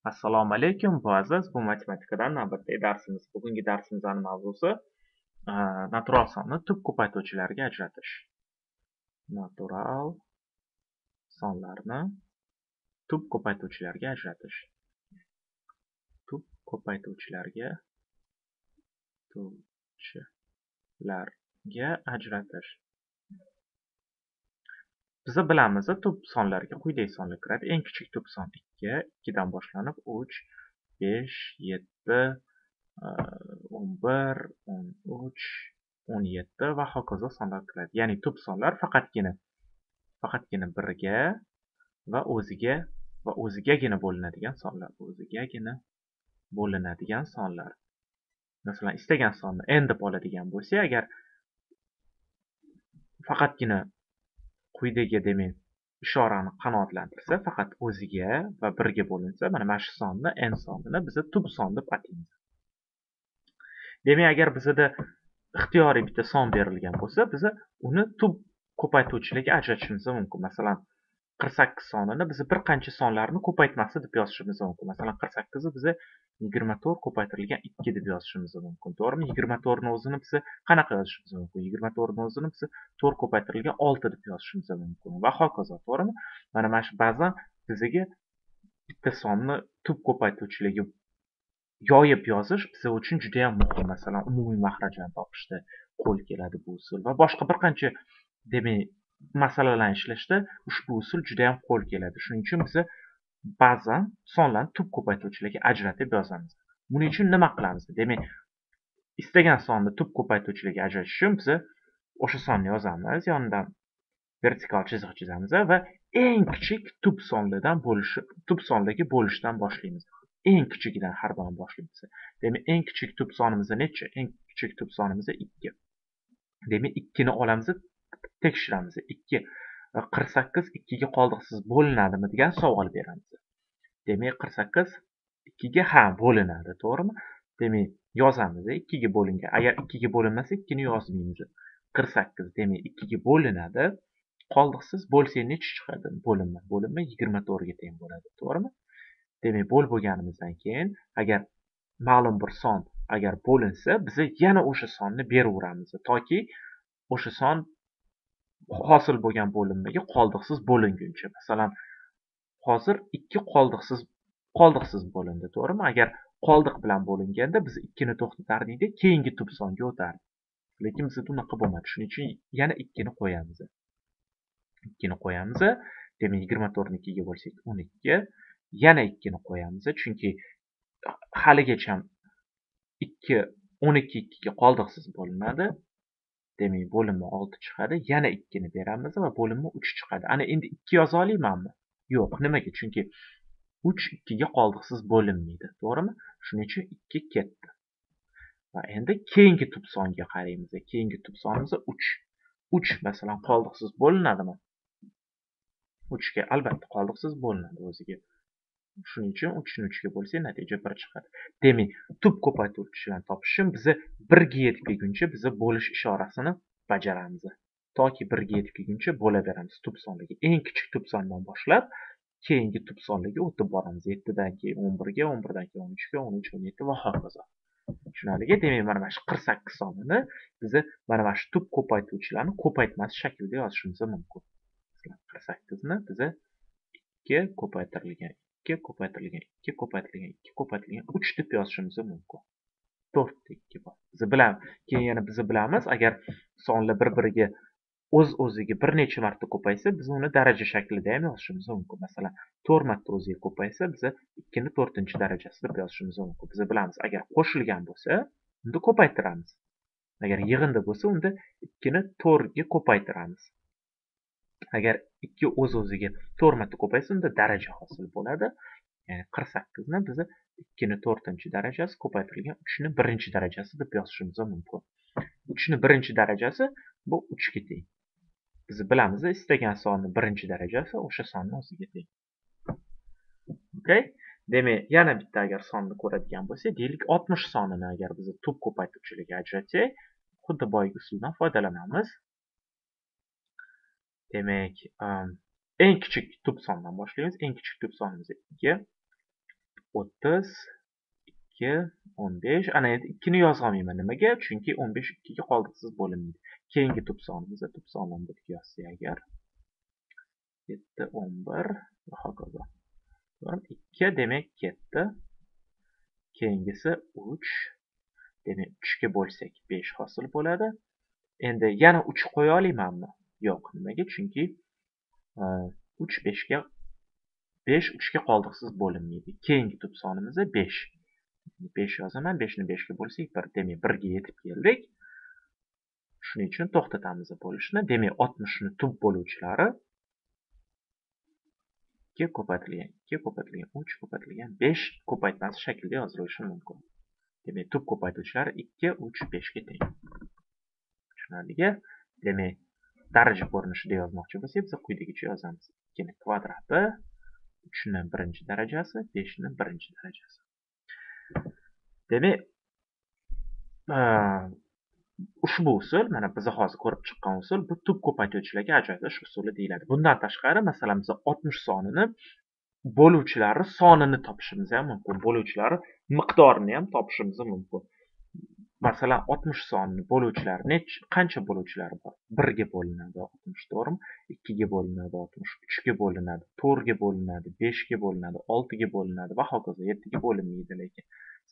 Assalomu alaykum aziz, bu matematikadan navbatdagi darsimiz. Bugungi darsimizning mavzusi natural sonni tub ko'paytuvchilarga ajratish. Natural sonlarni tub ko'paytuvchilarga ajratish. Tub ko'paytuvchilarga ajratish. Biz bilamiz, tub sonlarga quyidagi sonlar kiradi. Eng kichik tub son 2, 2 dan boshlanib 3, 5, 7, 11, 13, 17 va hokazo sonlar kiradi. Ya'ni tub sonlar faqatgina birga va o'zigagina bo'linadigan sonlar. O'zigagina bo'linadigan sonlar. Masalan, istagan sonni n deb oladigan bo'lsa, agar faqatgina quyidagi demak ishorani qanoatlantirsa, faqat o'ziga va birga bo'linsa, mana shu sonni n sonini biz tub son deb ataymiz. Demak, agar bizda ixtiyoriy bitta son berilgan bo'lsa, biz uni tub ko'paytuvchilarga ajratishimiz mumkin. Masalan, 48 sonini biz bir qancha sonlarni ko'paytmasi deb yozishimiz mumkin. Masalan, 48 ni biz 24 ko'paytirilgan 2 deb yozishimiz mumkin. To'g'rimi? 24 ni o'zini biz qanaqa yozishimiz mumkin? 24 ni o'zini biz 4 ko'paytirilgan 6 deb yozishimiz mumkin va hokazo. To'g'rimi? Mana shu ba'zan bizga bitta sonni tub ko'paytuvchilarga yoyib yozish biz uchun juda ham muhim. Masalan, umumiy maxrajlarni topishda qo'l keladi bu usul va boshqa bir qancha demak masalalarni ishlashda ushbu usul juda ham qo'l keladi. Shuning uchun biz ba'zan sonlarni tub ko'paytuvchilarga ajratib yozamiz. Buning uchun nima qilamiz? Demak, istagan sonni tub ko'paytuvchilarga ajratish uchun biz o'sha sonni yozamiz, yonidan vertikal chiziq chizamiz va eng kichik tub sonlarga bo'lishdan boshlaymiz. Eng kichigidan har doim boshlaymiz. Demak, eng kichik tub sonimiz necha? Eng kichik tub sonimiz 2. Demak, 2 ni olamiz, tekshiramiz. 2 48 2 ga qoldiqsiz bo'linadimi degan savol beramiz. Demak, 48 2 ga ha bo'linadi, to'g'rimi? Demak, yozamiz 2 ga bo'lingan. Agar 2 ga bo'linmasa 2 ni yozmaymiz. 48 demak 2 ga bo'linadi. Qoldiqsiz bo'lsa necha chiqadi? Bo'linma 24 ga teng bo'ladi, to'g'rimi? Demak, bo'lganimizdan keyin agar ma'lum bir son agar bo'linsa, biz yana o'sha sonni beraveramiz toki o'sha son hosil bo'lgan bo'linmaga qoldiqsiz bo'linguncha. Masalan, hozir 2 qoldiqsiz bo'lindi, to'g'rimi? Agar qoldiq bilan bo'linganda biz 2 ni to'xtatardik, keyingi tub songa o'tardik. Lekin bizda unaqa bo'lmadi. Shuning uchun yana 2 ni qo'yamiz. 2 ni qo'yamiz. Demak, 24 ni 2 ga bo'lsak 12. Yana 2 ni qo'yamiz, chunki haligacha 12 2 ga qoldiqsiz bo'linadi. Demak, bo'linma 6 chiqadi. Yana 2 ni beramiz va bo'linma 3 chiqadi. Ana endi 2 yoza olmaymanmi? Yo'q. Nimaga? Chunki 3 2 ga qoldiqsiz bo'linmaydi, to'g'rimi? Shuning uchun 2 ketdi. Va endi keyingi tub songa qaraymiz. Keyingi tub sonimiz 3. 3 masalan qoldiqsiz bo'linadimi? 3 ga albatta qoldiqsiz bo'linadi o'ziga. Shuning uchun 3 ni 3 ga bo'lsa natija 1 chiqadi. Demak, tub ko'paytuvchilarni topish uchun biz 1 ga yetib kelguncha biz bo'lish ishorasini bajaramiz. Toki 1 ga yetib kelguncha bo'laveramiz tub sonlarga. Eng kichik tub sondan boshlab keyingi tub sonlarga o'tib boramiz. 7 dan keyin 11 ga, 11 dan keyin 13 ga, 13, 17 va hokazo. Tushunarliga? Demak, mana shu 48 sonini biz mana shu tub ko'paytuvchilarni ko'paytmasi shaklida yozishimiz mumkin. 48 ni biz 2 ko'paytirilgan 2 ko'paytirilgan 2 ko'paytirilgan 2 ko'paytirilgan 3 deb yozishimiz mumkin. 4 da 2 bor. Keyin yana biz bilamiz, agar sonlar bir-biriga o'z-o'ziga bir necha marta ko'paysa, biz uni daraja shaklida ham yozishimiz mumkin. Masalan, 4 marta o'ziga ko'paysa, biz 2 ni 4-darajasi deb yozishimiz mumkin. Biz bilamiz, agar qo'shilgan bo'lsa, unda ko'paytiramiz. Agar yig'inda bo'lsa, unda 2 ni 4 ga ko'paytiramiz. Agar 2 o'z-o'ziga 4 marta ko'paysa, unda daraja hosil bo'ladi. Ya'ni 48 ni biz 2 ni 4-darajasi ko'paytirilgan 3 ni 1-darajasi deb yozishimiz mumkin. 3 ni 1-darajasi bu 3 ga teng. Biz bilamiz, istagan sonni 1-darajasi o'sha sonni o'ziga teng. Okay? Demak, yana bitta agar sonni ko'radigan bo'lsak, deylik 60 sonini agar biz tub ko'paytuvchilarga ajratsak, xuddi boyagi usuldan foydalanamiz. Demak, eng kichik tub sondan boshlaymiz. Eng kichik tub sonimiz 2. 30, 2, 15. Ana endi 2 ni yoza olmayman. Nimaga? Chunki 15 2 ga qoldiqsiz bo'linmaydi. Keyingi tub sonimiz tub sonini bir yozsak agar 7, 11 va hokazo. 2 demak ketdi. Keyingisi 3. Demak 3 ga bo'lsak 5 hosil bo'ladi. Endi yana 3 qo'ya olamanmi? Yo'q. Nimaga? Chunki 3 5 ga 5 3 ga qoldiqsiz bo'linmaydi. Keyingi tub sonimiz 5. 5 yozaman. 5 ni 5 ga bo'lsak 1. Demak 1 ga yetib keldik. Shuning uchun to'xtatamiz bo'lishni. Demak 60 ni tub bo'luvchilari 2 ko'paytirilgan 2 ko'paytirilgan 3 ko'paytirilgan 5 ko'paytmasi shaklida yozilishi mumkin. Demak tub ko'paytuvchilari 2 3 5 ga teng. Tushunarlimi? Demak daraja ko'rinishida yozmoqchi bo'lsak, biz quyidagicha yozamiz. 2 ni kvadrati, 3 ni birinchi darajasi, 5 ni birinchi darajasi. Demak, ushbu usul, mana biz hozir ko'rib chiqqan usul, bu tub ko'paytuvchilarga ajratish usuli deyiladi. Bundan tashqari, masalan, biz 60 sonini bo'luvchilari sonini topishimiz ham mumkin. Bo'luvchilari miqdorini ham topishimiz mumkin. Masalan, 60 sonini bo'luvchilari qancha bo'luvchilari bor? 1 ga bo'linadi 60, to'g'rimi? 2 ga bo'linadi 60, 3 ga bo'linadi, 4 ga bo'linadi, 5 ga bo'linadi, 6 ga bo'linadi va hokazo. 7 ga bo'linmaydi lekin.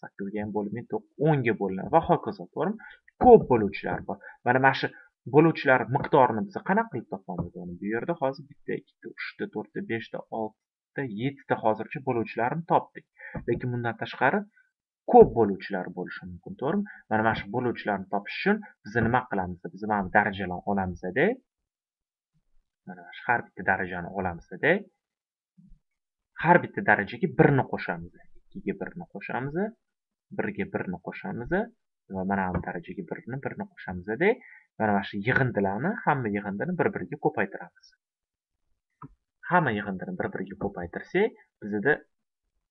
8 ga ham bo'lmaydi, 10 ga bo'linadi va hokazo, to'g'rimi? Ko'p bo'luvchilar bor. Mana shu bo'luvchilar miqdorini biz qanaqa qilib topamiz? Bu yerda hozir 1 ta, 2 ta, 3 ta, 4 ta, 5 ta, 6 ta, 7 ta hozircha bo'luvchilarni topdik. Lekin bundan tashqari ko'p bo'luvchilar bo'lishi mumkin, to'g'rimi? Mana shu bo'luvchilarni topish uchun biz nima qilamiz? Biz mana darajalarni olamiz-da. Mana shu har bitta darajani olamiz-da. Har bitta darajaga 1 ni qo'shamiz. 2 ga 1 ni qo'shamiz, 1 ga 1 ni qo'shamiz va mana bu darajaga 1 ni qo'shamiz-da. Mana shu yig'indilarni, hamma yig'indini bir-biriga ko'paytiramiz. Hamma yig'indini bir-biriga ko'paytirsak, bizda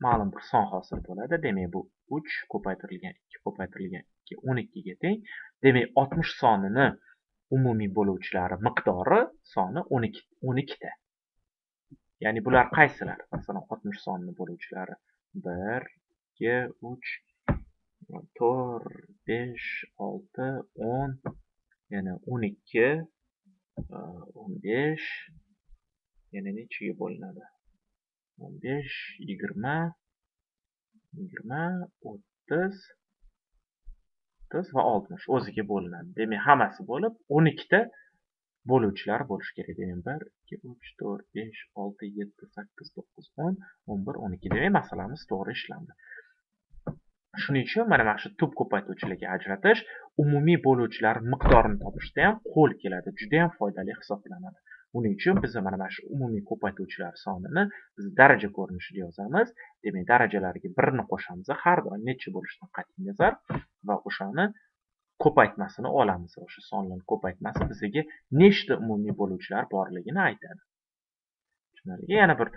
ma'lum bir son hosil bo'ladi. Demak, bu 3 ko'paytirilgan 2 ko'paytirilgan 2 12 ga teng. Demak, 60 sonini umumiy bo'luvchilari miqdori soni 12 ta. Ya'ni bular qaysilar? Masalan, 60 sonini bo'luvchilari 1, 2, 3, 4, 5, 6, 10, yana 12, 15, yana nechaga bo'linadi? 15, 20, 30 va 60 o'ziga bo'linadi. Demak, hammasi bo'lib 12 ta bo'luvchilar bo'lishi kerak. Demak, 1, 2, 3, 4, 5, 6, 7, 8, 9, 10, 11, 12. Demak, masalamiz to'g'ri ishlandi. Shuning uchun mana shu tub ko'paytuvchilarga ajratish umumiy bo'luvchilar miqdorini topishda ham qo'l keladi. Juda ham foydali hisoblanadi. Buning uchun biz mana shu umumiy ko'paytuvchilar sonini biz daraja ko'rinishida yozamiz. Demak, darajalariga 1 ni qo'shamiz. Har doim necha bo'lishidan qat'iy nazar va o'shani ko'paytmasini olamiz. O'sha sonlarning ko'paytmasi bizga nechta umumiy bo'luvchilar borligini aytadi. Tushunarli? Yana bir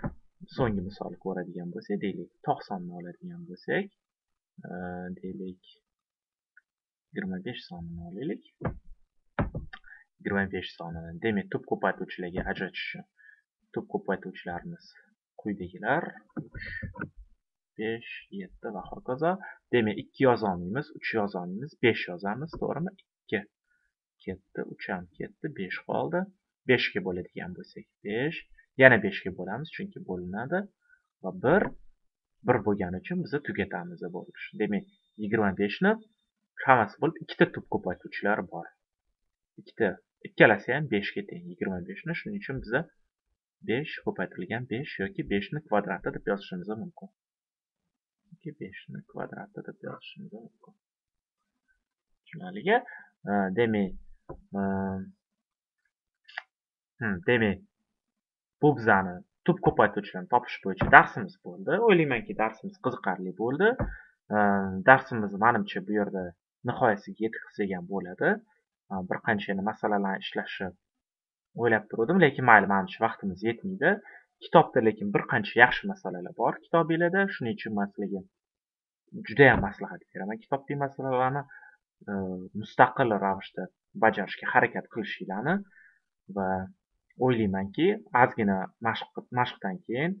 so'nggi misol ko'radigan bo'lsak, deylik 90 ni oladigan bo'lsak, deylik 25 sonini olaylik. 25 sonini. Demak, tub ko'paytuvchilarga ajratish uchun tub ko'paytuvchilarimiz quyidagilar 3, 5, 7 va hokazo. Demak, 2 yoza olmaymiz, 3 yoza olmaymiz, 5 yozamiz, to'g'rimi? 2 ketdi, 3 ham ketdi, 5 qoldi. 5 ga bo'ladigan bo'lsak 5, yana 5 ga bo'lamiz, chunki bo'linadi va 1 bo'lgani uchun biz tugatamiz bo'lish. Demak, 25 ni hammasi bo'lib 2 ta tub ko'paytuvchilar bor. Ikkalasi ham 5 ga teng 25 ni. Shuning uchun biz 5 ko'paytirilgan 5 yoki 5 ni kvadrati deb yozishimiz mumkin. 5 ni kvadrati deb yozishimiz mumkin. Tushunarlimi? Demak, bu bizani tub ko'paytuvchilarni topish bo'yicha darsimiz bo'ldi. O'ylaymanki, darsimiz qiziqarli bo'ldi. Darsimiz menimcha bu yerda nihoyasiga yetkazsak ham bo'ladi. Bir qancha masalalarni ishlashni o'ylab turdim, lekin mayli, menimcha vaqtimiz yetmaydi. Kitobda lekin bir qancha yaxshi masalalar bor kitobingizda. Shuning uchun men sizlarga juda ham maslahat beraman. Kitobdagi masalalarni mustaqil ravishda bajarishga harakat qilishinglarni va o'ylaymanki, ozgina mashqdan keyin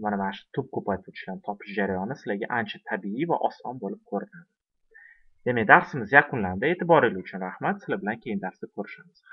mana shu tub ko'paytirgichlarni topish jarayoni sizlarga ancha tabiiy va oson bo'lib ko'rinadi. Demak, darsimiz yakunlandi. E'tiboringiz uchun rahmat. Sizlar bilan keyingi darsda ko'rishamiz.